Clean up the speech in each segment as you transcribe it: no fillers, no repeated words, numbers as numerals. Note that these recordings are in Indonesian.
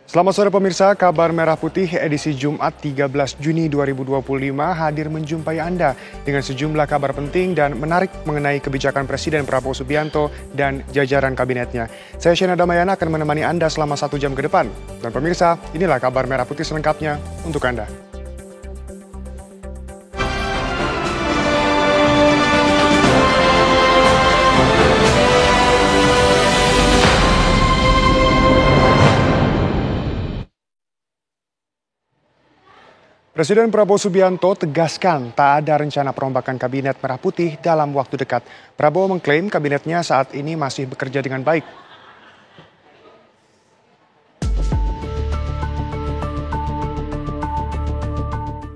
Selamat sore pemirsa, kabar Merah Putih edisi Jumat 13 Juni 2025 hadir menjumpai Anda dengan sejumlah kabar penting dan menarik mengenai kebijakan Presiden Prabowo Subianto dan jajaran kabinetnya. Saya Shena Damayana akan menemani Anda selama 1 jam ke depan. Dan pemirsa, inilah kabar Merah Putih selengkapnya untuk Anda. Presiden Prabowo Subianto tegaskan tak ada rencana perombakan kabinet Merah Putih dalam waktu dekat. Prabowo mengklaim kabinetnya saat ini masih bekerja dengan baik.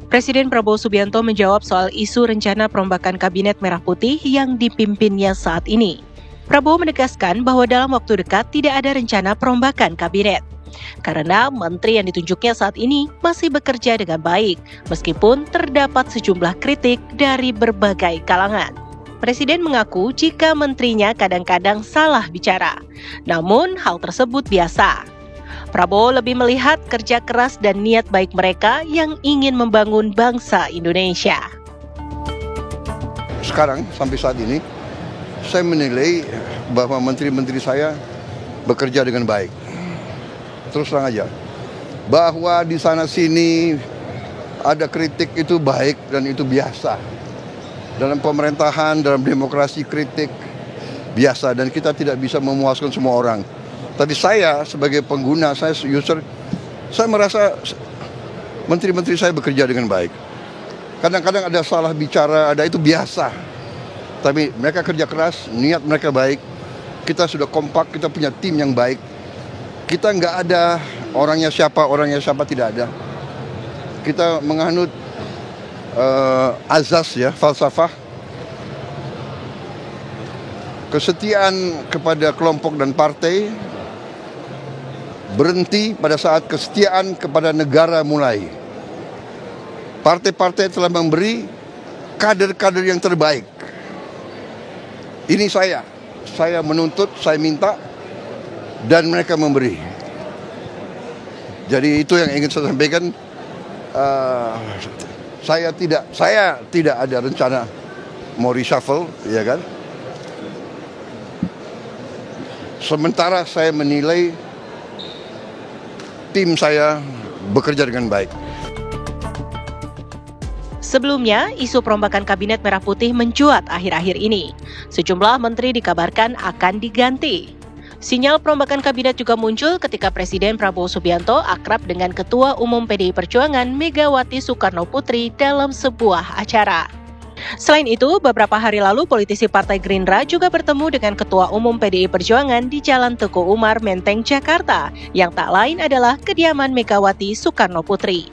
Presiden Prabowo Subianto menjawab soal isu rencana perombakan kabinet Merah Putih yang dipimpinnya saat ini. Prabowo menegaskan bahwa dalam waktu dekat tidak ada rencana perombakan kabinet. Karena menteri yang ditunjuknya saat ini masih bekerja dengan baik, meskipun terdapat sejumlah kritik dari berbagai kalangan. Presiden mengaku jika menterinya kadang-kadang salah bicara, namun hal tersebut biasa. Prabowo lebih melihat kerja keras dan niat baik mereka yang ingin membangun bangsa Indonesia. Sekarang sampai saat ini, saya menilai bahwa menteri-menteri saya bekerja dengan baik. Terus terang aja, bahwa di sana sini ada kritik itu baik dan itu biasa. Dalam pemerintahan, dalam demokrasi kritik biasa dan kita tidak bisa memuaskan semua orang. Tapi saya sebagai pengguna, saya user, saya merasa menteri-menteri saya bekerja dengan baik. Kadang-kadang ada salah bicara, ada itu biasa. Tapi mereka kerja keras, niat mereka baik. Kita sudah kompak, kita punya tim yang baik. Kita nggak ada orangnya siapa tidak ada. Kita menganut azas ya, falsafah. Kesetiaan kepada kelompok dan partai berhenti pada saat kesetiaan kepada negara mulai. Partai-partai telah memberi kader-kader yang terbaik. Ini saya menuntut, saya minta, dan mereka memberi. Jadi itu yang ingin saya sampaikan. Saya tidak ada rencana mau reshuffle, ya kan? Sementara saya menilai tim saya bekerja dengan baik. Sebelumnya, isu perombakan kabinet Merah Putih mencuat akhir-akhir ini. Sejumlah menteri dikabarkan akan diganti. Sinyal perombakan kabinet juga muncul ketika Presiden Prabowo Subianto akrab dengan Ketua Umum PDI Perjuangan Megawati Soekarno Putri dalam sebuah acara. Selain itu, beberapa hari lalu politisi Partai Gerindra juga bertemu dengan Ketua Umum PDI Perjuangan di Jalan Teguh Umar, Menteng, Jakarta, yang tak lain adalah kediaman Megawati Soekarno Putri.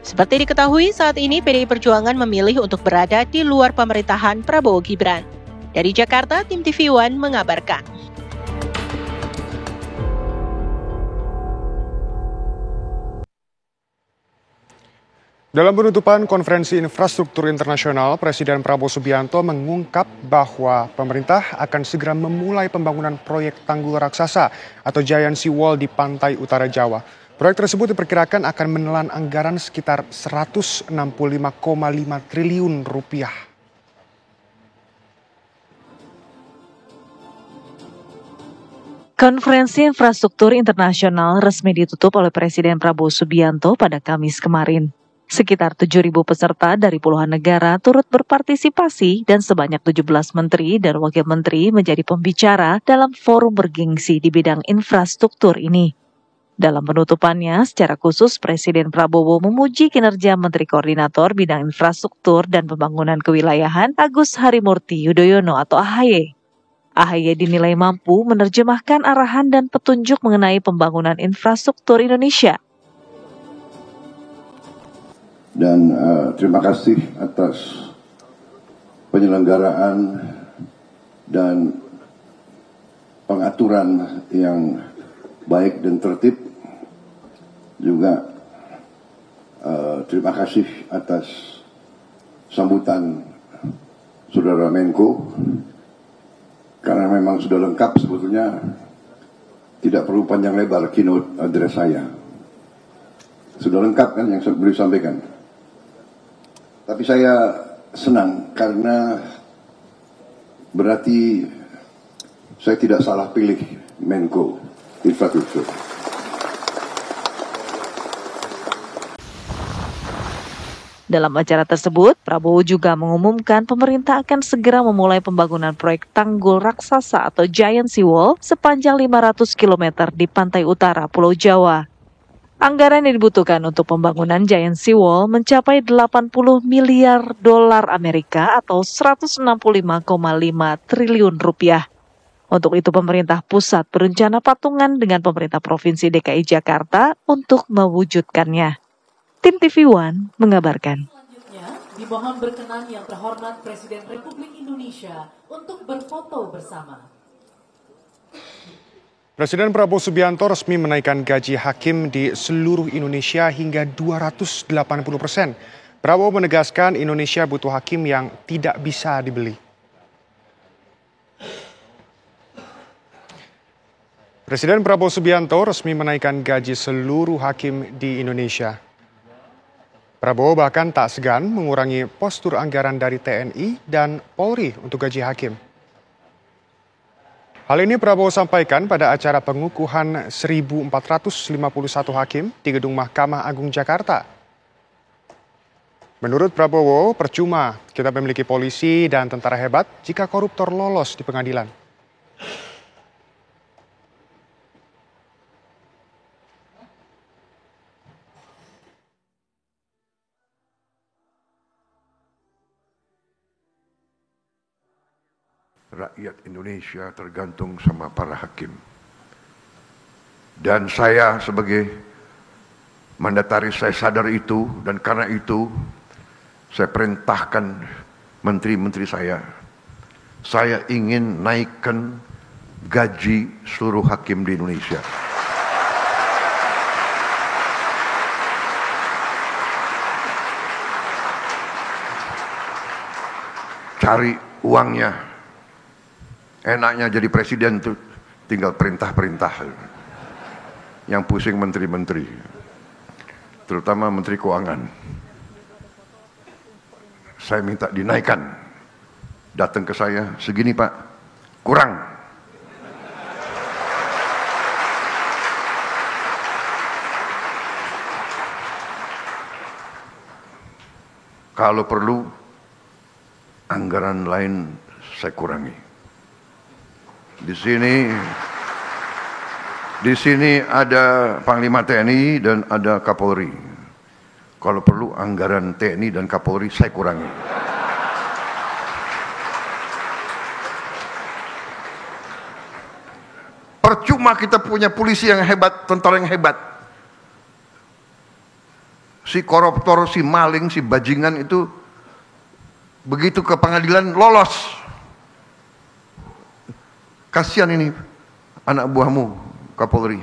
Seperti diketahui, saat ini PDI Perjuangan memilih untuk berada di luar pemerintahan Prabowo Gibran. Dari Jakarta, tim TV One mengabarkan. Dalam penutupan konferensi infrastruktur internasional, Presiden Prabowo Subianto mengungkap bahwa pemerintah akan segera memulai pembangunan proyek tanggul raksasa atau Giant Sea Wall di pantai utara Jawa. Proyek tersebut diperkirakan akan menelan anggaran sekitar 165,5 triliun rupiah. Konferensi infrastruktur internasional resmi ditutup oleh Presiden Prabowo Subianto pada Kamis kemarin. Sekitar 7.000 peserta dari puluhan negara turut berpartisipasi dan sebanyak 17 menteri dan wakil menteri menjadi pembicara dalam forum bergengsi di bidang infrastruktur ini. Dalam penutupannya, secara khusus Presiden Prabowo memuji kinerja Menteri Koordinator Bidang Infrastruktur dan Pembangunan Kewilayahan Agus Harimurti Yudhoyono atau AHY. AHY dinilai mampu menerjemahkan arahan dan petunjuk mengenai pembangunan infrastruktur Indonesia. Dan terima kasih atas penyelenggaraan dan pengaturan yang baik dan tertib. Juga terima kasih atas sambutan Saudara Menko, karena memang sudah lengkap sebetulnya, tidak perlu panjang lebar keynote address saya. Sudah lengkap kan yang beliau sampaikan. Tapi saya senang karena berarti saya tidak salah pilih Menko Infrastruktur. Dalam acara tersebut, Prabowo juga mengumumkan pemerintah akan segera memulai pembangunan proyek tanggul raksasa atau Giant Seawall sepanjang 500 km di pantai utara Pulau Jawa. Anggaran yang dibutuhkan untuk pembangunan Giant Seawall mencapai 80 miliar dolar Amerika atau 165,5 triliun rupiah. Untuk itu pemerintah pusat berencana patungan dengan pemerintah Provinsi DKI Jakarta untuk mewujudkannya. Tim TV One mengabarkan. Selanjutnya, dimohon berkenan yang terhormat Presiden Republik Indonesia untuk berfoto bersama. Presiden Prabowo Subianto resmi menaikkan gaji hakim di seluruh Indonesia hingga 280%. Prabowo menegaskan Indonesia butuh hakim yang tidak bisa dibeli. Presiden Prabowo Subianto resmi menaikkan gaji seluruh hakim di Indonesia. Prabowo bahkan tak segan mengurangi postur anggaran dari TNI dan Polri untuk gaji hakim. Hal ini Prabowo sampaikan pada acara pengukuhan 1.451 hakim di Gedung Mahkamah Agung Jakarta. Menurut Prabowo, percuma kita memiliki polisi dan tentara hebat jika koruptor lolos di pengadilan. Rakyat Indonesia tergantung sama para hakim. Dan saya sebagai mandataris saya sadar itu, dan karena itu saya perintahkan menteri-menteri saya ingin naikkan gaji seluruh hakim di Indonesia. Cari uangnya. Enaknya jadi presiden tuh tinggal perintah-perintah. Yang pusing menteri-menteri. Terutama menteri keuangan. Saya minta dinaikkan. Datang ke saya, segini Pak, kurang. Kalau perlu, anggaran lain saya kurangi. Di sini ada Panglima TNI dan ada Kapolri. Kalau perlu anggaran TNI dan Kapolri saya kurangi. Percuma kita punya polisi yang hebat, tentara yang hebat. Si koruptor, si maling, si bajingan itu begitu ke pengadilan lolos. Kasihan ini anak buahmu, Kapolri.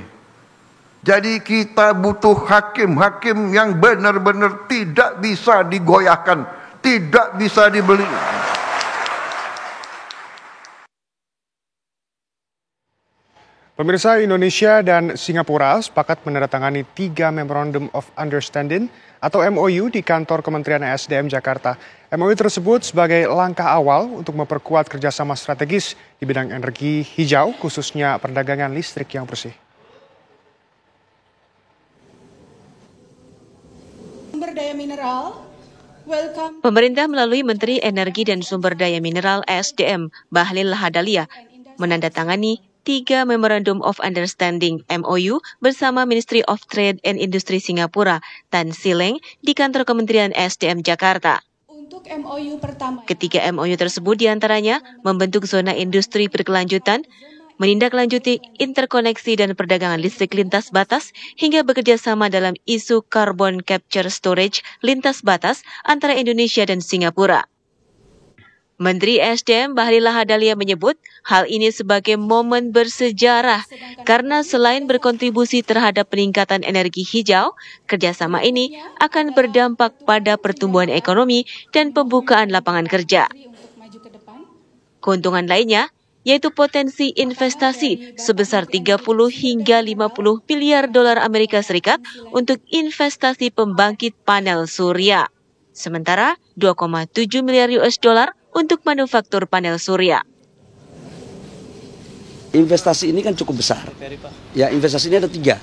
Jadi kita butuh hakim-hakim yang benar-benar tidak bisa digoyahkan, tidak bisa dibeli. Pemirsa, Indonesia dan Singapura sepakat menandatangani 3 Memorandum of Understanding atau MOU di kantor Kementerian ESDM Jakarta. MOU tersebut sebagai langkah awal untuk memperkuat kerjasama strategis di bidang energi hijau, khususnya perdagangan listrik yang bersih. Sumber daya mineral, welcome. Pemerintah melalui Menteri Energi dan Sumber Daya Mineral ESDM, Bahlil Lahadalia, menandatangani 3 Memorandum of Understanding MOU bersama Ministry of Trade and Industry Singapura, Tan Sileng, di kantor Kementerian ESDM Jakarta. Untuk MOU pertama. Ketiga MOU tersebut diantaranya membentuk zona industri berkelanjutan, menindaklanjuti interkoneksi dan perdagangan listrik lintas batas, hingga bekerja sama dalam isu carbon capture storage lintas batas antara Indonesia dan Singapura. Menteri ESDM Bahlil Lahadalia menyebut hal ini sebagai momen bersejarah karena selain berkontribusi terhadap peningkatan energi hijau, kerjasama ini akan berdampak pada pertumbuhan ekonomi dan pembukaan lapangan kerja. Keuntungan lainnya, yaitu potensi investasi sebesar 30 hingga 50 miliar dolar Amerika Serikat untuk investasi pembangkit panel surya. Sementara 2,7 miliar US dollar untuk manufaktur panel surya. Investasi ini kan cukup besar. Ya, investasi ini ada 3.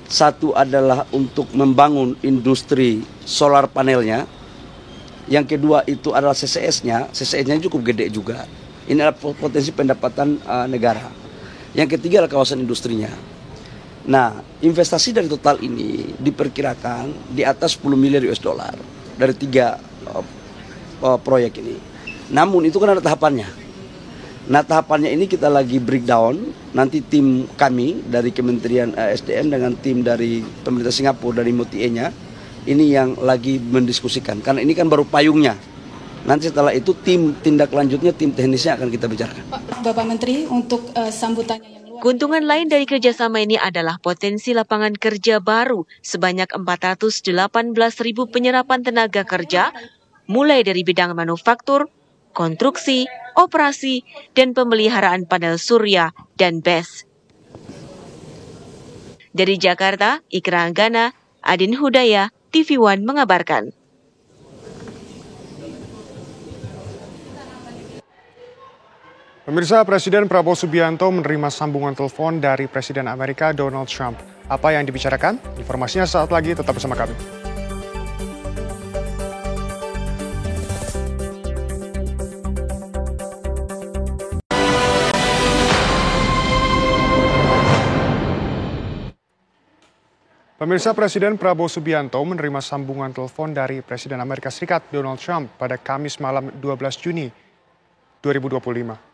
Satu adalah untuk membangun industri solar panelnya. Yang kedua itu adalah CCS-nya. CCS-nya cukup gede juga. Ini adalah potensi pendapatan negara. Yang ketiga adalah kawasan industrinya. Nah, investasi dari total ini diperkirakan di atas 10 miliar US dollar dari 3 proyek ini. Namun itu kan ada tahapannya. Nah, tahapannya ini kita lagi breakdown, nanti tim kami dari Kementerian SDM dengan tim dari pemerintah Singapura, dari MOTIE-nya, ini yang lagi mendiskusikan. Karena ini kan baru payungnya. Nanti setelah itu tim tindak lanjutnya, tim teknisnya akan kita bicarakan. Bapak Menteri, untuk sambutannya yang luar. Keuntungan lain dari kerjasama ini adalah potensi lapangan kerja baru sebanyak 418.000 penyerapan tenaga kerja, mulai dari bidang manufaktur, konstruksi, operasi, dan pemeliharaan panel surya dan BESS. Dari Jakarta, Ikra Anggana, Adin Hudaya, TV One mengabarkan. Pemirsa, Presiden Prabowo Subianto menerima sambungan telepon dari Presiden Amerika Donald Trump. Apa yang dibicarakan? Informasinya saat lagi, tetap bersama kami. Pemirsa, Presiden Prabowo Subianto menerima sambungan telepon dari Presiden Amerika Serikat Donald Trump pada Kamis malam 12 Juni 2025.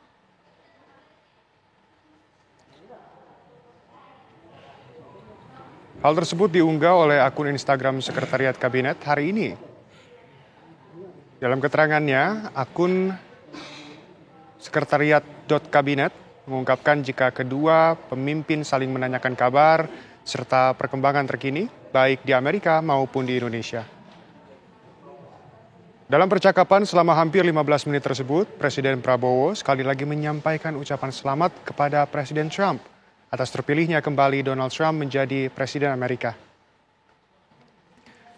Hal tersebut diunggah oleh akun Instagram Sekretariat Kabinet hari ini. Dalam keterangannya, akun sekretariat.kabinet mengungkapkan jika kedua pemimpin saling menanyakan kabar serta perkembangan terkini, baik di Amerika maupun di Indonesia. Dalam percakapan selama hampir 15 menit tersebut, Presiden Prabowo sekali lagi menyampaikan ucapan selamat kepada Presiden Trump atas terpilihnya kembali Donald Trump menjadi Presiden Amerika.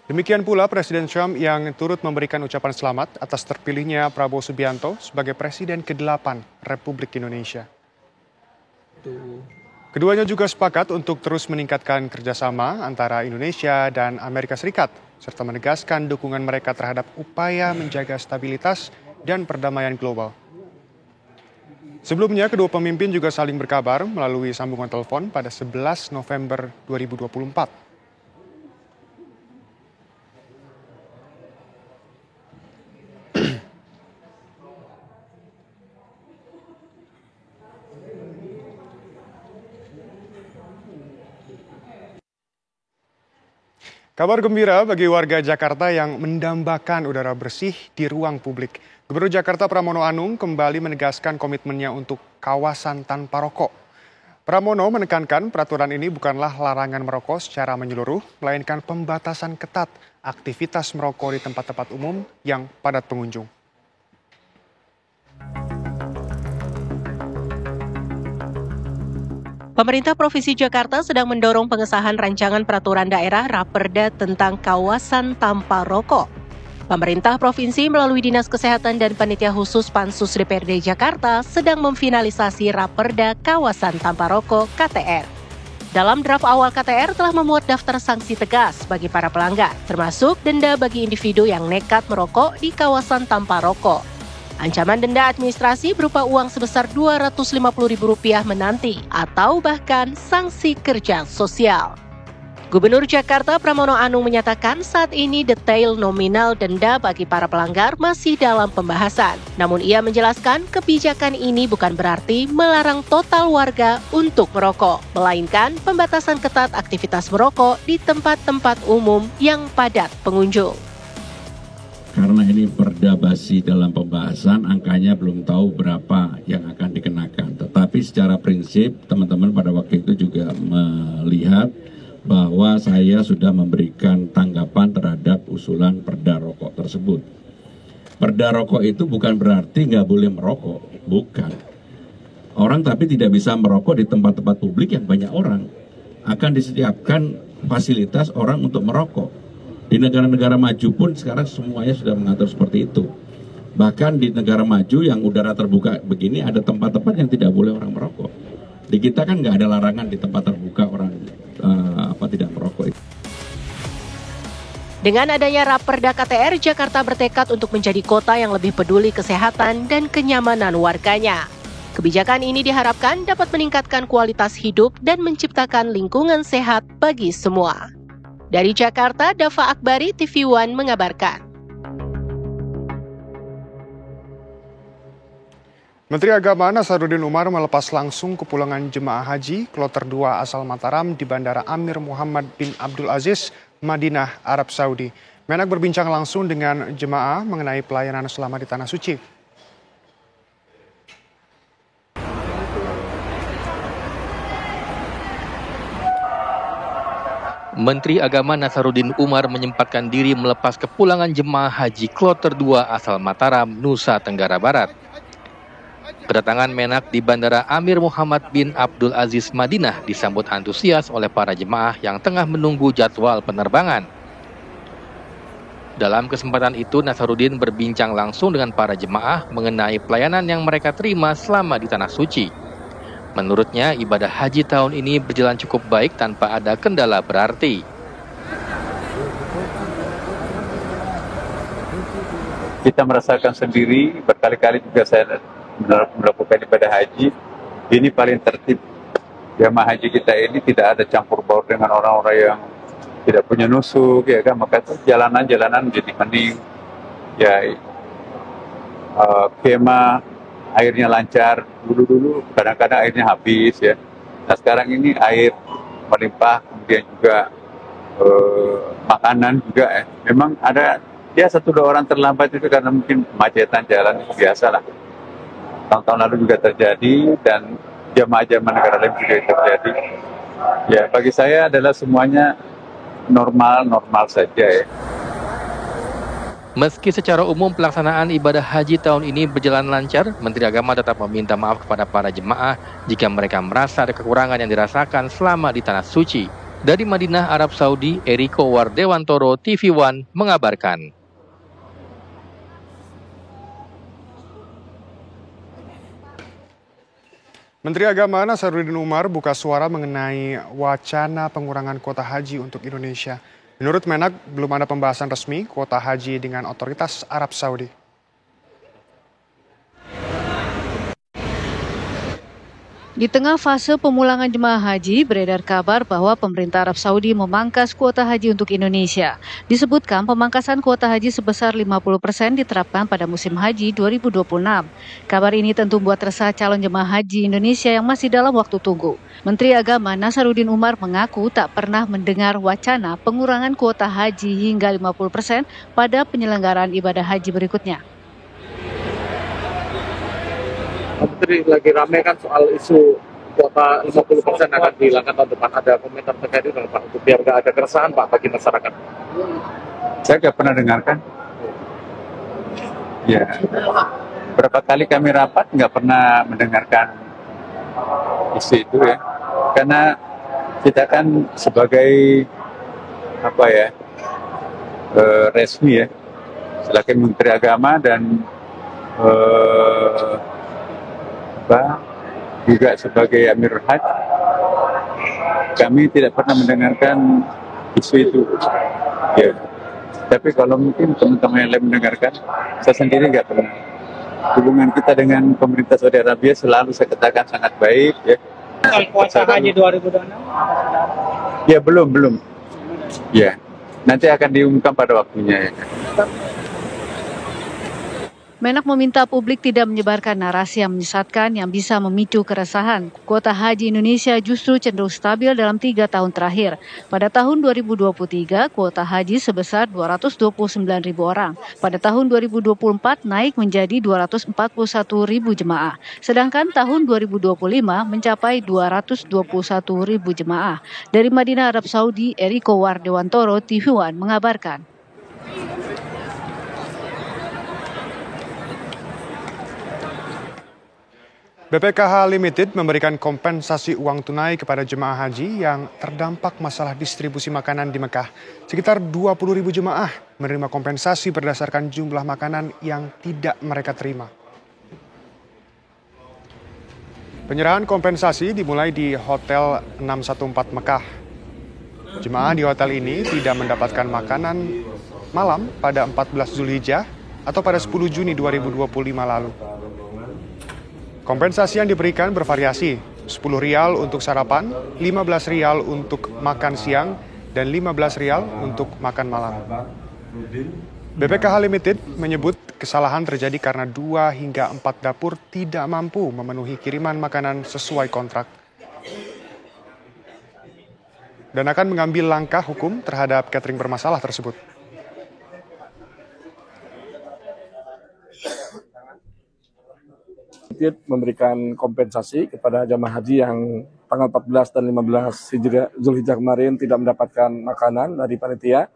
Demikian pula Presiden Trump yang turut memberikan ucapan selamat atas terpilihnya Prabowo Subianto sebagai Presiden ke-8 Republik Indonesia. Keduanya juga sepakat untuk terus meningkatkan kerjasama antara Indonesia dan Amerika Serikat, serta menegaskan dukungan mereka terhadap upaya menjaga stabilitas dan perdamaian global. Sebelumnya, kedua pemimpin juga saling berkabar melalui sambungan telepon pada 11 November 2024. Kabar gembira bagi warga Jakarta yang mendambakan udara bersih di ruang publik. Gubernur Jakarta Pramono Anung kembali menegaskan komitmennya untuk kawasan tanpa rokok. Pramono menekankan peraturan ini bukanlah larangan merokok secara menyeluruh, melainkan pembatasan ketat aktivitas merokok di tempat-tempat umum yang padat pengunjung. Pemerintah Provinsi Jakarta sedang mendorong pengesahan rancangan peraturan daerah Raperda tentang kawasan tanpa rokok. Pemerintah Provinsi melalui Dinas Kesehatan dan Panitia Khusus Pansus DPRD Jakarta sedang memfinalisasi Raperda Kawasan Tanpa Rokok KTR. Dalam draft awal KTR telah memuat daftar sanksi tegas bagi para pelanggar, termasuk denda bagi individu yang nekat merokok di kawasan tanpa rokok. Ancaman denda administrasi berupa uang sebesar Rp250.000 menanti atau bahkan sanksi kerja sosial. Gubernur Jakarta Pramono Anung menyatakan saat ini detail nominal denda bagi para pelanggar masih dalam pembahasan. Namun ia menjelaskan kebijakan ini bukan berarti melarang total warga untuk merokok, melainkan pembatasan ketat aktivitas merokok di tempat-tempat umum yang padat pengunjung. Karena ini perda masih dalam pembahasan, angkanya belum tahu berapa yang akan dikenakan. Tetapi secara prinsip, teman-teman pada waktu itu juga melihat bahwa saya sudah memberikan tanggapan terhadap usulan perda rokok tersebut. Perda rokok itu bukan berarti nggak boleh merokok, bukan. orang tapi tidak bisa merokok di tempat-tempat publik yang banyak orang. Akan disediakan fasilitas orang untuk merokok. Di negara-negara maju pun sekarang semuanya sudah mengatur seperti itu. Bahkan di negara maju yang udara terbuka begini ada tempat-tempat yang tidak boleh orang merokok. Di kita kan nggak ada larangan di tempat terbuka orang tidak merokok. Dengan adanya Raperda KTR, Jakarta bertekad untuk menjadi kota yang lebih peduli kesehatan dan kenyamanan warganya. Kebijakan ini diharapkan dapat meningkatkan kualitas hidup dan menciptakan lingkungan sehat bagi semua. Dari Jakarta, Dava Akbari, TV One mengabarkan. Menteri Agama Nasaruddin Umar melepas langsung kepulangan jemaah haji kloter 2 asal Mataram di Bandara Amir Muhammad bin Abdul Aziz, Madinah, Arab Saudi. Menak berbincang langsung dengan jemaah mengenai pelayanan selama di Tanah Suci. Menteri Agama Nasaruddin Umar menyempatkan diri melepas kepulangan jemaah haji kloter 2 asal Mataram, Nusa Tenggara Barat. Kedatangan Menak di Bandara Amir Muhammad bin Abdul Aziz, Madinah disambut antusias oleh para jemaah yang tengah menunggu jadwal penerbangan. Dalam kesempatan itu, Nasaruddin berbincang langsung dengan para jemaah mengenai pelayanan yang mereka terima selama di Tanah Suci. Menurutnya, ibadah haji tahun ini berjalan cukup baik tanpa ada kendala berarti. Kita merasakan sendiri, berkali-kali juga saya melakukan ibadah haji, ini paling tertib. Jamaah haji kita ini tidak ada campur baur dengan orang-orang yang tidak punya nusuk, ya kan? Maka itu jalanan-jalanan menjadi mending. Ya, kemah, airnya lancar. Dulu kadang-kadang airnya habis, ya. Nah sekarang ini air melimpah, kemudian juga makanan juga, ya. Memang ada ya 1-2 orang terlambat itu karena mungkin kemacetan jalan, itu biasa lah. Tahun-tahun lalu juga terjadi dan jamaah-jamaah negara lain juga terjadi. Ya bagi saya adalah semuanya normal saja, ya. Meski secara umum pelaksanaan ibadah haji tahun ini berjalan lancar, Menteri Agama tetap meminta maaf kepada para jemaah jika mereka merasa ada kekurangan yang dirasakan selama di Tanah Suci. Dari Madinah, Arab Saudi, Eriko Wardewantoro, TV One mengabarkan. Menteri Agama Nasaruddin Umar buka suara mengenai wacana pengurangan kuota haji untuk Indonesia. Menurut Menak, belum ada pembahasan resmi kuota haji dengan otoritas Arab Saudi. Di tengah fase pemulangan jemaah haji, beredar kabar bahwa pemerintah Arab Saudi memangkas kuota haji untuk Indonesia. Disebutkan pemangkasan kuota haji sebesar 50% diterapkan pada musim haji 2026. Kabar ini tentu membuat resah calon jemaah haji Indonesia yang masih dalam waktu tunggu. Menteri Agama Nasaruddin Umar mengaku tak pernah mendengar wacana pengurangan kuota haji hingga 50% pada penyelenggaraan ibadah haji berikutnya. Menteri lagi ramai kan soal isu kuota 50% akan dihilangkan tahun depan. Ada komentar terkait itu Pak, untuk biar nggak ada keresahan Pak bagi masyarakat? Saya nggak pernah dengarkan. Ya, berapa kali kami rapat nggak pernah mendengarkan isu itu, ya. Karena kita kan sebagai resmi, ya, selaku Menteri Agama dan juga sebagai Amirul Hajj, kami tidak pernah mendengarkan isu itu. Ya. Tapi kalau mungkin teman-teman yang lain mendengarkan, saya sendiri nggak pernah. Hubungan kita dengan pemerintah Saudi Arabia selalu saya katakan sangat baik. Ya. Kuota haji 2026? Ya belum. Ya, nanti akan diumumkan pada waktunya. Ya. Menak meminta publik tidak menyebarkan narasi yang menyesatkan yang bisa memicu keresahan. Kuota haji Indonesia justru cenderung stabil dalam 3 tahun terakhir. Pada tahun 2023, kuota haji sebesar 229.000 orang. Pada tahun 2024 naik menjadi 241.000 jemaah. Sedangkan tahun 2025 mencapai 221.000 jemaah. Dari Madinah, Arab Saudi, Eriko Wardewantoro, TV One mengabarkan. BPKH Limited memberikan kompensasi uang tunai kepada jemaah haji yang terdampak masalah distribusi makanan di Mekah. Sekitar 20.000 jemaah menerima kompensasi berdasarkan jumlah makanan yang tidak mereka terima. Penyerahan kompensasi dimulai di Hotel 614 Mekah. Jemaah di hotel ini tidak mendapatkan makanan malam pada 14 Zulhijjah atau pada 10 Juni 2025 lalu. Kompensasi yang diberikan bervariasi, 10 rial untuk sarapan, 15 rial untuk makan siang, dan 15 rial untuk makan malam. BPKH Limited menyebut kesalahan terjadi karena 2 hingga 4 dapur tidak mampu memenuhi kiriman makanan sesuai kontrak. Dan akan mengambil langkah hukum terhadap catering bermasalah tersebut. Memberikan kompensasi kepada jamaah haji yang tanggal 14 dan 15 Zulhijjah kemarin tidak mendapatkan makanan dari panitia.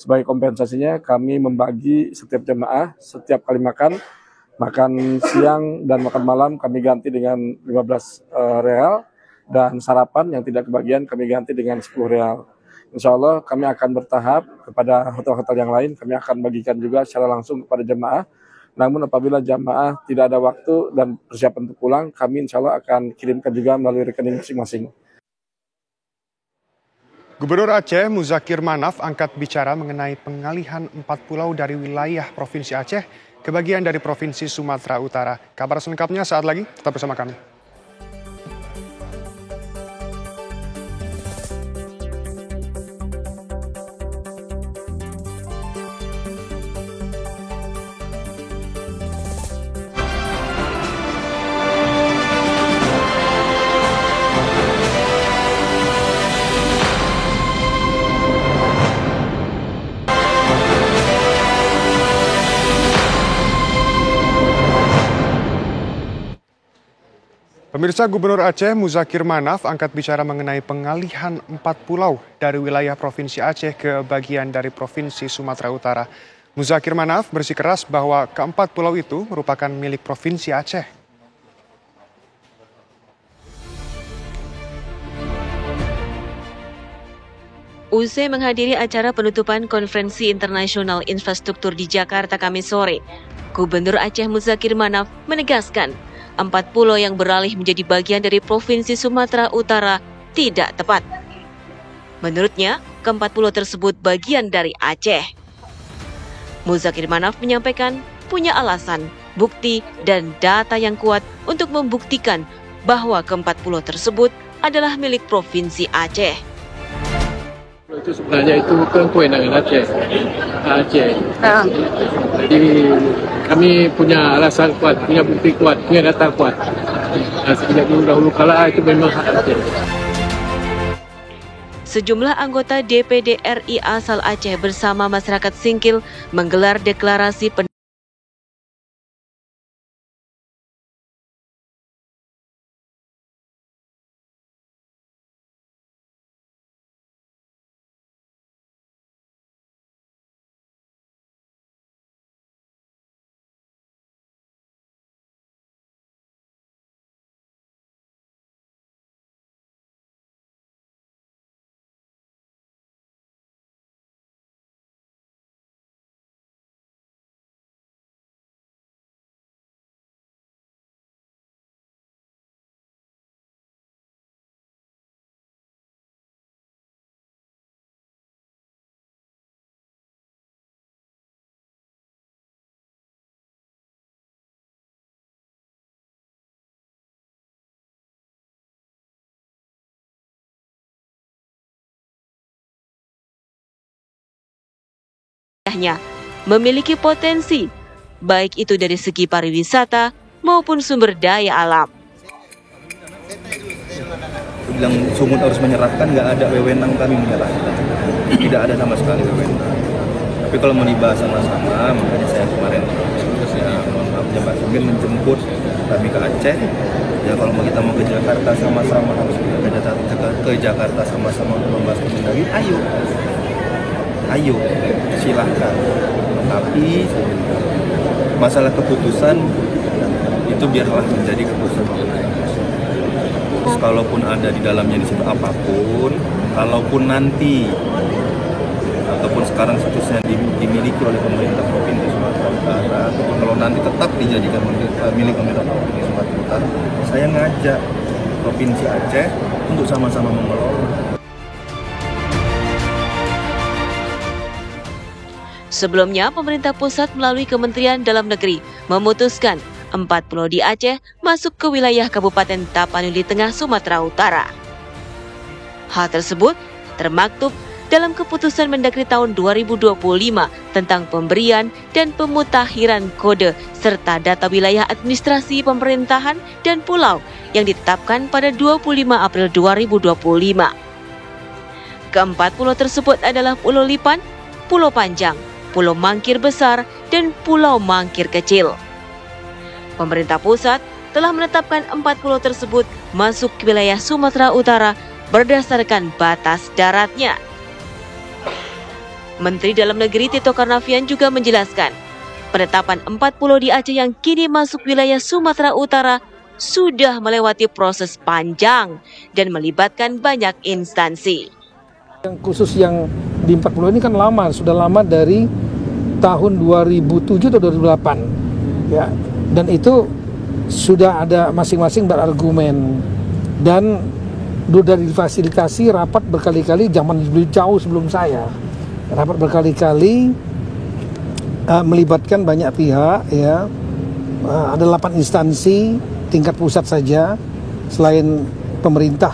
Sebagai kompensasinya kami membagi setiap jamaah setiap kali makan siang dan makan malam kami ganti dengan 15 real dan sarapan yang tidak kebagian kami ganti dengan 10 real. Insya Allah kami akan bertahap kepada hotel-hotel yang lain, kami akan bagikan juga secara langsung kepada jamaah. Namun apabila jamaah tidak ada waktu dan persiapan untuk pulang, kami insya Allah akan kirimkan juga melalui rekening masing-masing. Gubernur Aceh Muzakir Manaf angkat bicara mengenai pengalihan 4 pulau dari wilayah Provinsi Aceh ke bagian dari Provinsi Sumatera Utara. Kabar selengkapnya saat lagi, tetap bersama kami. Pemirsa, Gubernur Aceh Muzakir Manaf angkat bicara mengenai pengalihan 4 pulau dari wilayah Provinsi Aceh ke bagian dari Provinsi Sumatera Utara. Muzakir Manaf bersikeras bahwa keempat pulau itu merupakan milik Provinsi Aceh. Usai menghadiri acara penutupan Konferensi Internasional Infrastruktur di Jakarta Kamis sore, Gubernur Aceh Muzakir Manaf menegaskan 4 pulau yang beralih menjadi bagian dari Provinsi Sumatera Utara tidak tepat. Menurutnya, keempat pulau tersebut bagian dari Aceh. Muzakir Manaf menyampaikan punya alasan, bukti, dan data yang kuat untuk membuktikan bahwa keempat pulau tersebut adalah milik Provinsi Aceh. Itu sebenarnya itu kewenangan Aceh. Jadi kami punya alasan kuat, punya bukti kuat, punya data kuat. Sejak dahulu kala itu memang hak Aceh. Sejumlah anggota DPD RI asal Aceh bersama masyarakat Singkil menggelar deklarasi memiliki potensi, baik itu dari segi pariwisata maupun sumber daya alam. Bilang Sumut harus menyerahkan, nggak ada wewenang kami menyerahkan, tidak ada sama sekali wewenang. Tapi kalau mau dibahas sama-sama, makanya saya kemarin Jabat Sumit menjemput kami ke Aceh. Ya kalau kita mau ke Jakarta sama-sama harus ke Jakarta sama-sama membahas lagi, ayo silahkan. Tapi masalah keputusan itu biarlah menjadi keputusan pemerintah pusat. Terus kalaupun ada di dalamnya di situ apapun, kalaupun nanti ataupun sekarang statusnya dimiliki oleh pemerintah Provinsi Sumatera Utara, ataupun kalau nanti tetap dijadikan milik pemerintah Provinsi Sumatera Utara, saya ngajak Provinsi Aceh untuk sama-sama mengelola. Sebelumnya, pemerintah pusat melalui Kementerian Dalam Negeri memutuskan 4 pulau di Aceh masuk ke wilayah Kabupaten Tapanuli Tengah, Sumatera Utara. Hal tersebut termaktub dalam keputusan Mendagri tahun 2025 tentang pemberian dan pemutakhiran kode serta data wilayah administrasi pemerintahan dan pulau yang ditetapkan pada 25 April 2025. Keempat pulau tersebut adalah Pulau Lipan, Pulau Panjang, Pulau Mangkir Besar, dan Pulau Mangkir Kecil. Pemerintah pusat telah menetapkan 4 pulau tersebut masuk ke wilayah Sumatera Utara berdasarkan batas daratnya. Menteri Dalam Negeri Tito Karnavian juga menjelaskan, penetapan 4 pulau di Aceh yang kini masuk wilayah Sumatera Utara sudah melewati proses panjang dan melibatkan banyak instansi. Yang khusus yang di 4 pulau ini kan sudah lama dari tahun 2007 atau 2008. Ya. Dan itu sudah ada masing-masing berargumen. Dan dari difasilitasi rapat berkali-kali zaman jauh sebelum saya. Rapat berkali-kali melibatkan banyak pihak, ya. Ada 8 instansi tingkat pusat saja selain pemerintah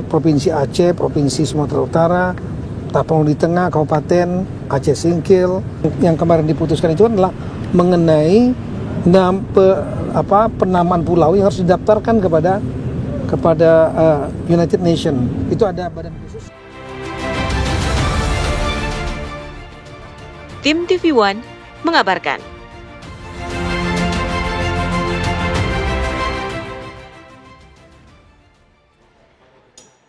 Provinsi Aceh, Provinsi Sumatera Utara, Tapanuli Tengah, Kabupaten Aceh Singkil. Yang kemarin diputuskan itu adalah mengenai penamaan pulau yang harus didaftarkan kepada United Nations. Itu ada badan khusus. Tim TV One mengabarkan.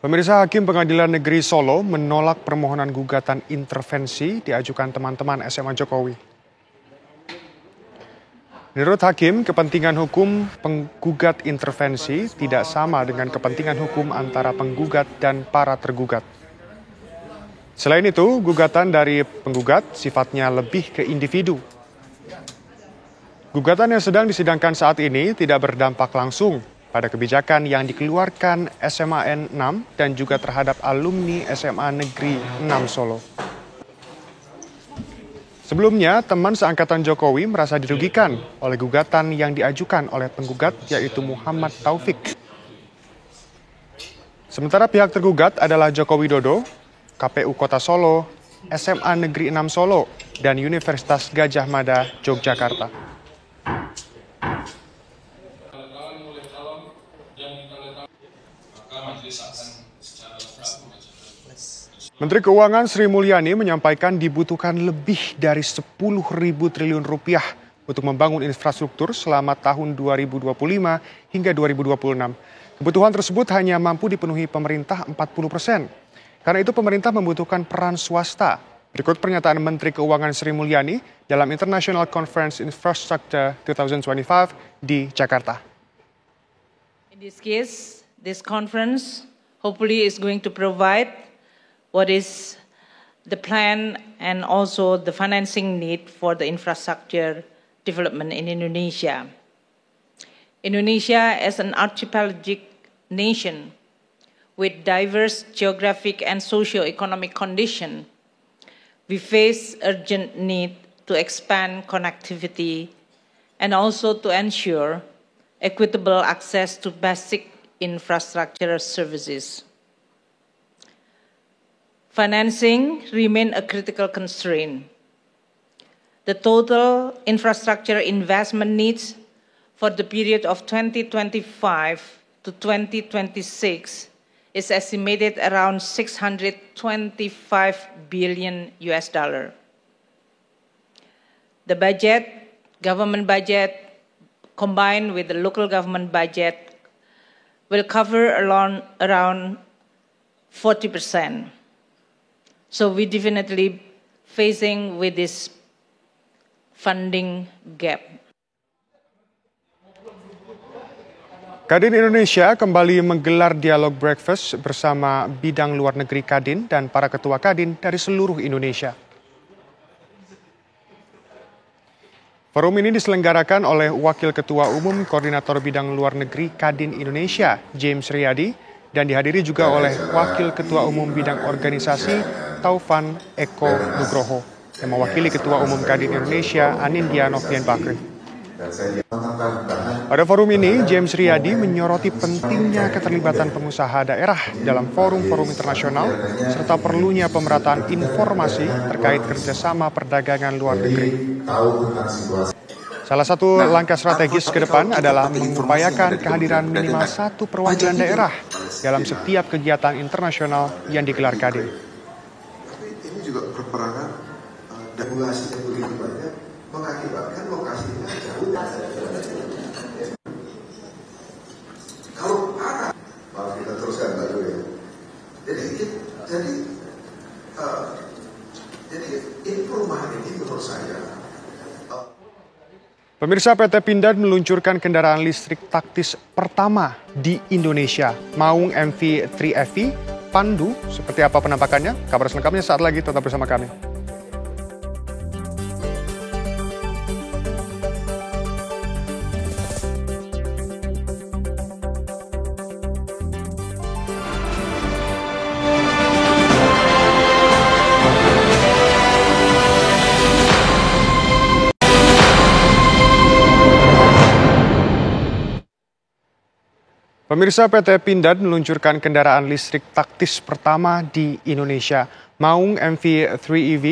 Pemirsa, Hakim Pengadilan Negeri Solo menolak permohonan gugatan intervensi diajukan teman-teman SMA Jokowi. Menurut Hakim, kepentingan hukum penggugat intervensi tidak sama dengan kepentingan hukum antara penggugat dan para tergugat. Selain itu, gugatan dari penggugat sifatnya lebih ke individu. Gugatan yang sedang disidangkan saat ini tidak berdampak langsung pada kebijakan yang dikeluarkan SMAN 6 dan juga terhadap alumni SMA Negeri 6 Solo. Sebelumnya, teman seangkatan Jokowi merasa dirugikan oleh gugatan yang diajukan oleh penggugat, yaitu Muhammad Taufik. Sementara pihak tergugat adalah Joko Widodo, KPU Kota Solo, SMA Negeri 6 Solo, dan Universitas Gadjah Mada, Yogyakarta. Menteri Keuangan Sri Mulyani menyampaikan dibutuhkan lebih dari 10.000 triliun rupiah untuk membangun infrastruktur selama tahun 2025 hingga 2026. Kebutuhan tersebut hanya mampu dipenuhi pemerintah 40%. Karena itu pemerintah membutuhkan peran swasta. Berikut pernyataan Menteri Keuangan Sri Mulyani dalam International Conference Infrastructure 2025 di Jakarta. In this case, this conference hopefully is going to provide what is the plan and also the financing need for the infrastructure development in Indonesia. Indonesia as an archipelagic nation with diverse geographic and socio-economic condition, we face urgent need to expand connectivity and also to ensure equitable access to basic infrastructure services. Financing remains a critical constraint. The total infrastructure investment needs for the period of 2025 to 2026 is estimated around $625 billion. The budget, government budget, combined with the local government budget, will cover around 40%. So we definitely facing with this funding gap. Kadin Indonesia kembali menggelar dialog breakfast bersama bidang luar negeri Kadin dan para ketua Kadin dari seluruh Indonesia. Forum ini diselenggarakan oleh Wakil Ketua Umum Koordinator Bidang Luar Negeri Kadin Indonesia, James Riyadi, dan dihadiri juga oleh Wakil Ketua Umum Bidang Organisasi, Taufan Eko Nugroho, yang mewakili Ketua Umum Kadin Indonesia, Anindya Novian Bakri. Pada forum ini, James Riyadi menyoroti pentingnya keterlibatan pengusaha daerah dalam forum-forum internasional, serta perlunya pemerataan informasi terkait kerjasama perdagangan luar negeri. Salah satu langkah strategis ke depan adalah mengupayakan kehadiran minimal satu perwakilan daerah dalam setiap kegiatan internasional yang digelar Kadin. Ini juga berperangan dan lokasinya begitu banyak mengakibatkan lokasinya jauh. Kalau ada, maaf kita teruskan Mbak Joy. Jadi ini perumahan ini menurut saya. Pemirsa, PT Pindad meluncurkan kendaraan listrik taktis pertama di Indonesia, Maung MV3 EV Pandu. Seperti apa penampakannya? Kabar selengkapnya saat lagi, tetap bersama kami. Pemirsa, PT Pindad meluncurkan kendaraan listrik taktis pertama di Indonesia, Maung MV3 EV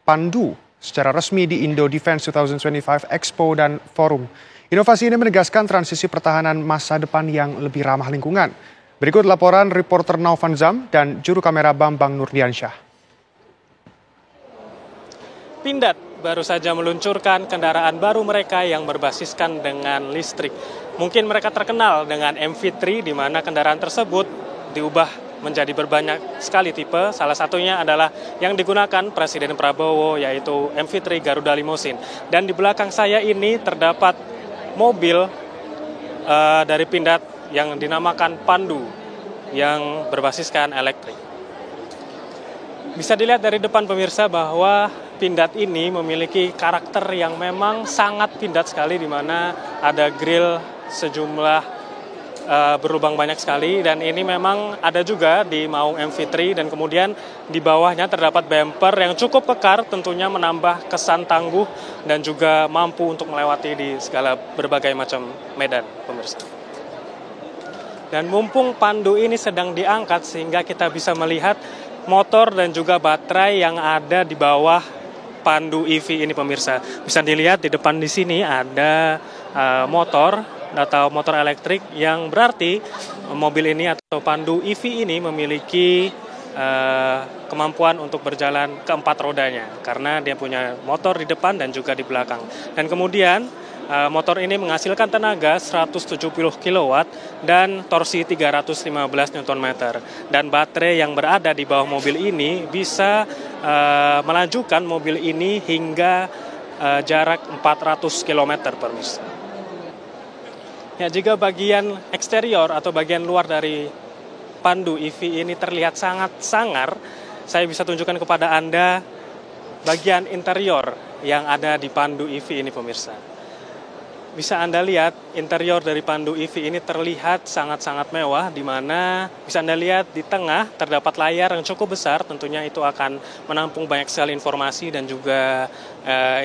Pandu, secara resmi di Indo Defense 2025 Expo dan Forum. Inovasi ini menegaskan transisi pertahanan masa depan yang lebih ramah lingkungan. Berikut laporan reporter Naufan Zam dan juru kamera Bambang Nurdiansyah. Pindad baru saja meluncurkan kendaraan baru mereka yang berbasiskan dengan listrik. Mungkin mereka terkenal dengan MV3, di mana kendaraan tersebut diubah menjadi berbanyak sekali tipe. Salah satunya adalah yang digunakan Presiden Prabowo, yaitu MV3 Garuda Limousine. Dan di belakang saya ini terdapat mobil dari Pindad yang dinamakan Pandu, yang berbasiskan elektrik. Bisa dilihat dari depan pemirsa bahwa Pindad ini memiliki karakter yang memang sangat Pindad sekali, di mana ada grill sejumlah berlubang banyak sekali, dan ini memang ada juga di Maung MV3, dan kemudian di bawahnya terdapat bumper yang cukup kekar, tentunya menambah kesan tangguh dan juga mampu untuk melewati di segala berbagai macam medan, pemirsa. Dan mumpung Pandu ini sedang diangkat, sehingga kita bisa melihat motor dan juga baterai yang ada di bawah Pandu EV ini, pemirsa. Bisa dilihat di depan di sini ada motor atau motor elektrik, yang berarti mobil ini atau Pandu EV ini memiliki kemampuan untuk berjalan ke 4 rodanya, karena dia punya motor di depan dan juga di belakang. Dan kemudian motor ini menghasilkan tenaga 170 kW dan torsi 315 Nm. Dan baterai yang berada di bawah mobil ini bisa melajukan mobil ini hingga jarak 400 km per mis. Ya, jika bagian eksterior atau bagian luar dari Pandu EV ini terlihat sangat sangar, saya bisa tunjukkan kepada Anda bagian interior yang ada di Pandu EV ini, pemirsa. Bisa Anda lihat interior dari Pandu EV ini terlihat sangat-sangat mewah, di mana bisa Anda lihat di tengah terdapat layar yang cukup besar. Tentunya itu akan menampung banyak sekali informasi dan juga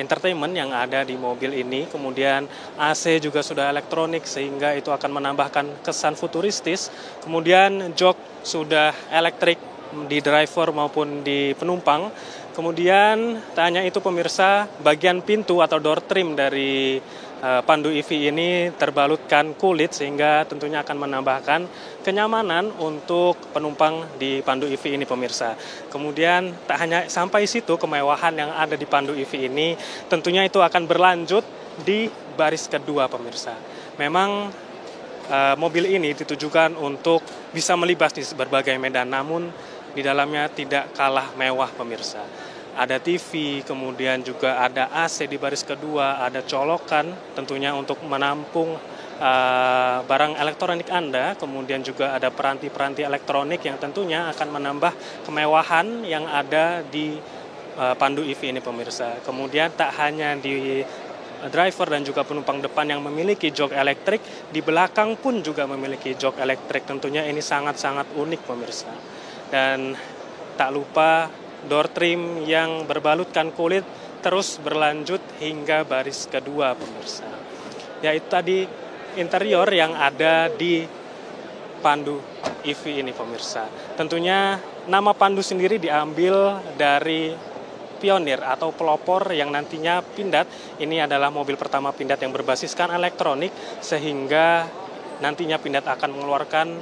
entertainment yang ada di mobil ini. Kemudian AC juga sudah elektronik, sehingga itu akan menambahkan kesan futuristis. Kemudian jok sudah elektrik di driver maupun di penumpang. Kemudian tak hanya itu, pemirsa, bagian pintu atau door trim dari Pandu EV ini terbalutkan kulit, sehingga tentunya akan menambahkan kenyamanan untuk penumpang di Pandu EV ini, pemirsa. Kemudian tak hanya sampai situ kemewahan yang ada di Pandu EV ini, tentunya itu akan berlanjut di baris kedua, pemirsa. Memang mobil ini ditujukan untuk bisa melibas di berbagai medan, namun di dalamnya tidak kalah mewah, pemirsa. Ada TV, kemudian juga ada AC di baris kedua, ada colokan tentunya untuk menampung barang elektronik Anda, kemudian juga ada peranti-peranti elektronik yang tentunya akan menambah kemewahan yang ada di Pandu EV ini pemirsa. Kemudian tak hanya di driver dan juga penumpang depan yang memiliki jok elektrik, di belakang pun juga memiliki jok elektrik. Tentunya ini sangat-sangat unik pemirsa. Dan tak lupa door trim yang berbalutkan kulit terus berlanjut hingga baris kedua pemirsa. Yaitu tadi interior yang ada di Pandu EV ini pemirsa. Tentunya nama Pandu sendiri diambil dari pionir atau pelopor yang nantinya Pindad. Ini adalah mobil pertama Pindad yang berbasiskan elektronik, sehingga nantinya Pindad akan mengeluarkan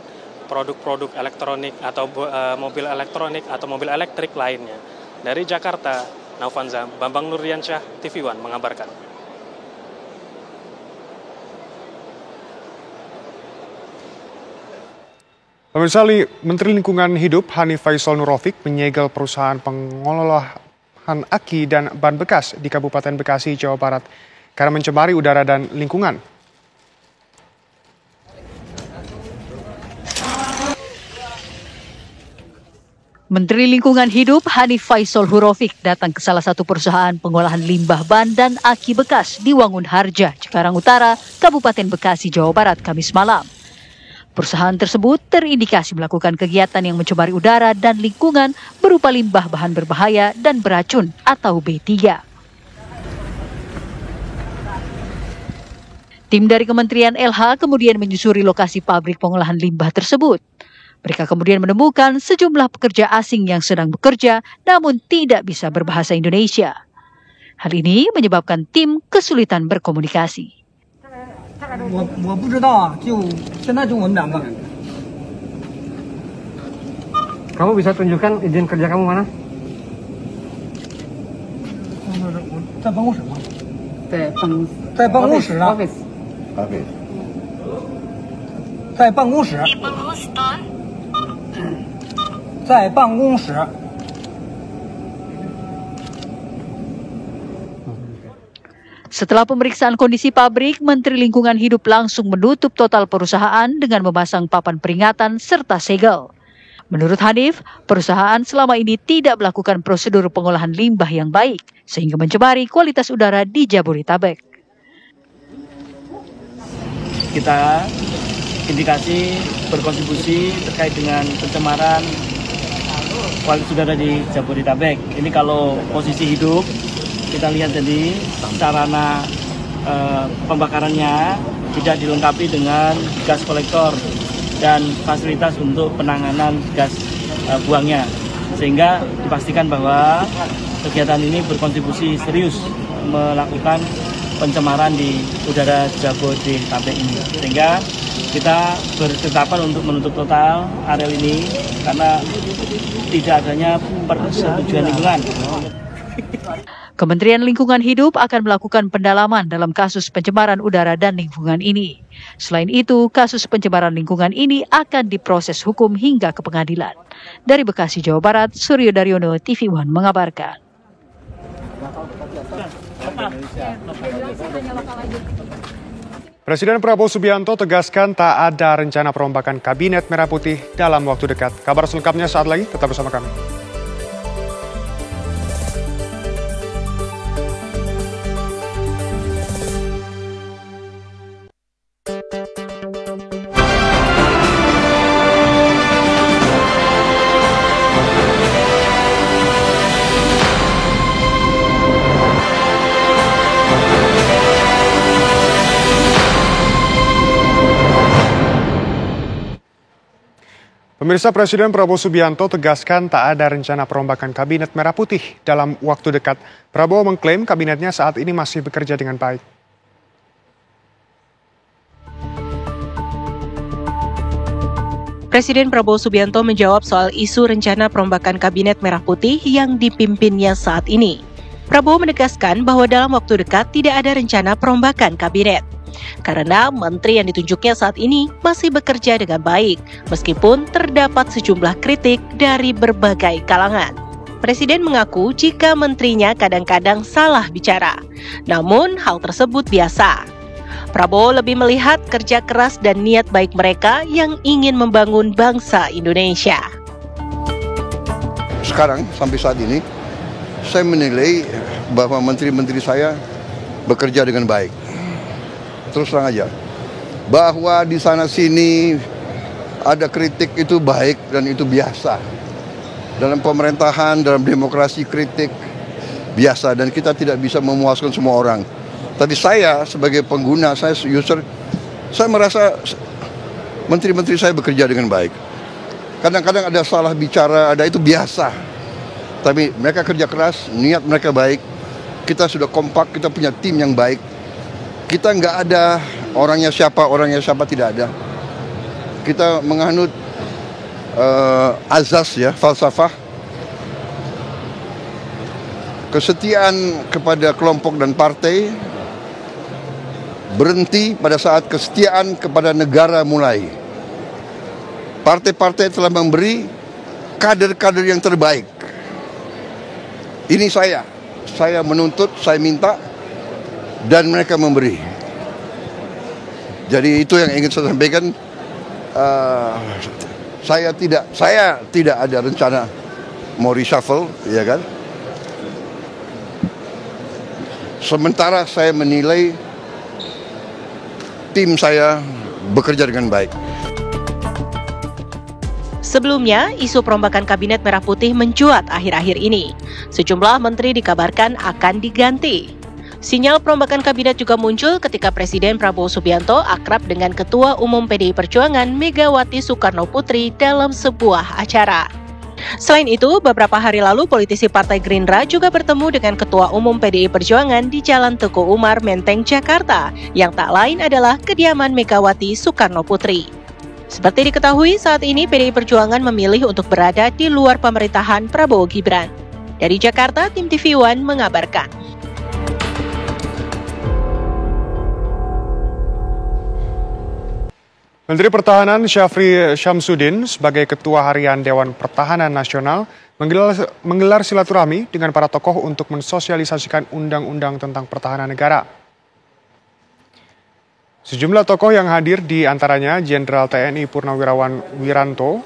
produk-produk elektronik atau mobil elektronik atau mobil elektrik lainnya. Dari Jakarta, Naufanza, Bambang Nurdiansyah, TV One mengabarkan. Pemirsa, Menteri Lingkungan Hidup Hanif Faisal Nurrofik menyegel perusahaan pengolahan aki dan ban bekas di Kabupaten Bekasi, Jawa Barat karena mencemari udara dan lingkungan. Menteri Lingkungan Hidup Hanif Faisal Nurrofik datang ke salah satu perusahaan pengolahan limbah ban dan aki bekas di Wangun Harja, Cikarang Utara, Kabupaten Bekasi, Jawa Barat, Kamis malam. Perusahaan tersebut terindikasi melakukan kegiatan yang mencemari udara dan lingkungan berupa limbah bahan berbahaya dan beracun atau B3. Tim dari Kementerian LH kemudian menyusuri lokasi pabrik pengolahan limbah tersebut. Mereka kemudian menemukan sejumlah pekerja asing yang sedang bekerja namun tidak bisa berbahasa Indonesia. Hal ini menyebabkan tim kesulitan berkomunikasi. 我不知道啊，就现在就我们两个。Kamu bisa tunjukkan izin kerja kamu mana? 在办公室吗？在办公室啊。在办公室。在办公室。 Setelah pemeriksaan kondisi pabrik, Menteri Lingkungan Hidup langsung menutup total perusahaan dengan memasang papan peringatan serta segel. Menurut Hanif, perusahaan selama ini tidak melakukan prosedur pengolahan limbah yang baik, sehingga mencemari kualitas udara di Jabodetabek. Kita indikasi berkontribusi terkait dengan pencemaran kualitas udara di Jabodetabek. Ini kalau posisi hidup, kita lihat tadi sarana pembakarannya tidak dilengkapi dengan gas kolektor dan fasilitas untuk penanganan gas buangnya, sehingga dipastikan bahwa kegiatan ini berkontribusi serius melakukan pencemaran di udara Jabodetabek ini, sehingga kita berketetapan untuk menutup total areal ini karena tidak adanya persetujuan lingkungan. Kementerian Lingkungan Hidup akan melakukan pendalaman dalam kasus pencemaran udara dan lingkungan ini. Selain itu, kasus pencemaran lingkungan ini akan diproses hukum hingga ke pengadilan. Dari Bekasi, Jawa Barat, Suryo Daryono, TV One mengabarkan. Presiden Prabowo Subianto tegaskan tak ada rencana perombakan Kabinet Merah Putih dalam waktu dekat. Kabar selengkapnya saat lagi, tetap bersama kami. Pemirsa, Presiden Prabowo Subianto tegaskan tak ada rencana perombakan Kabinet Merah Putih dalam waktu dekat. Prabowo mengklaim kabinetnya saat ini masih bekerja dengan baik. Presiden Prabowo Subianto menjawab soal isu rencana perombakan Kabinet Merah Putih yang dipimpinnya saat ini. Prabowo menegaskan bahwa dalam waktu dekat tidak ada rencana perombakan kabinet. Karena menteri yang ditunjuknya saat ini masih bekerja dengan baik, meskipun terdapat sejumlah kritik dari berbagai kalangan. Presiden mengaku jika menterinya kadang-kadang salah bicara, namun hal tersebut biasa. Prabowo lebih melihat kerja keras dan niat baik mereka yang ingin membangun bangsa Indonesia. Sekarang sampai saat ini, saya menilai bahwa menteri-menteri saya bekerja dengan baik. Terus terang aja, bahwa di sana sini ada kritik itu baik dan itu biasa. Dalam pemerintahan, dalam demokrasi kritik biasa dan kita tidak bisa memuaskan semua orang. Tapi saya sebagai pengguna, saya user, saya merasa menteri-menteri saya bekerja dengan baik. Kadang-kadang ada salah bicara, ada itu biasa. Tapi mereka kerja keras, niat mereka baik. Kita sudah kompak, kita punya tim yang baik. Kita nggak ada orangnya siapa tidak ada. Kita menganut azas ya, falsafah. Kesetiaan kepada kelompok dan partai berhenti pada saat kesetiaan kepada negara mulai. Partai-partai telah memberi kader-kader yang terbaik. Ini saya menuntut, saya minta, dan mereka memberi. Jadi itu yang ingin saya sampaikan. Saya tidak ada rencana mau reshuffle, ya kan? Sementara saya menilai tim saya bekerja dengan baik. Sebelumnya, isu perombakan Kabinet Merah Putih mencuat akhir-akhir ini. Sejumlah menteri dikabarkan akan diganti. Sinyal perombakan kabinet juga muncul ketika Presiden Prabowo Subianto akrab dengan Ketua Umum PDI Perjuangan Megawati Soekarno Putri dalam sebuah acara. Selain itu, beberapa hari lalu politisi Partai Gerindra juga bertemu dengan Ketua Umum PDI Perjuangan di Jalan Teguh Umar, Menteng, Jakarta, yang tak lain adalah kediaman Megawati Soekarno Putri. Seperti diketahui, saat ini PDI Perjuangan memilih untuk berada di luar pemerintahan Prabowo Gibran. Dari Jakarta, tim TV One mengabarkan. Menteri Pertahanan Syafri Syamsuddin sebagai Ketua Harian Dewan Pertahanan Nasional menggelar silaturahmi dengan para tokoh untuk mensosialisasikan undang-undang tentang pertahanan negara. Sejumlah tokoh yang hadir di antaranya Jenderal TNI Purnawirawan Wiranto,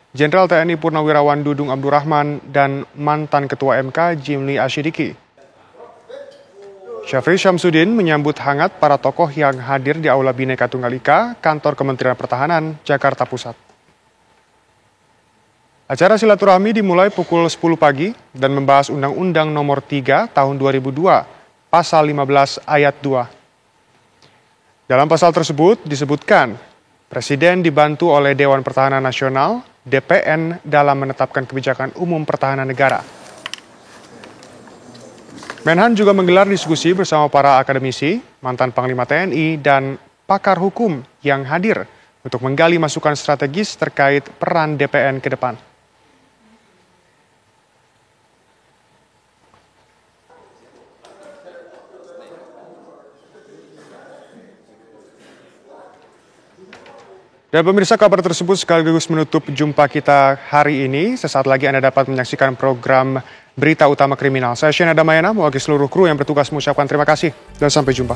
Jenderal TNI Purnawirawan Dudung Abdurrahman, dan mantan Ketua MK Jimli Asyidiki. Syafri Syamsuddin menyambut hangat para tokoh yang hadir di Aula Bhinneka Tunggal Ika, Kantor Kementerian Pertahanan, Jakarta Pusat. Acara silaturahmi dimulai pukul 10 pagi dan membahas Undang-Undang Nomor 3 Tahun 2002, Pasal 15 Ayat 2. Dalam pasal tersebut disebutkan, Presiden dibantu oleh Dewan Pertahanan Nasional, DPN, dalam menetapkan kebijakan umum pertahanan negara. Menhan juga menggelar diskusi bersama para akademisi, mantan Panglima TNI, dan pakar hukum yang hadir untuk menggali masukan strategis terkait peran DPN ke depan. Dan pemirsa, kabar tersebut sekaligus menutup jumpa kita hari ini. Sesaat lagi Anda dapat menyaksikan program Berita Utama Kriminal. Saya Shena Damayana, mewakili seluruh kru yang bertugas mengucapkan terima kasih dan sampai jumpa.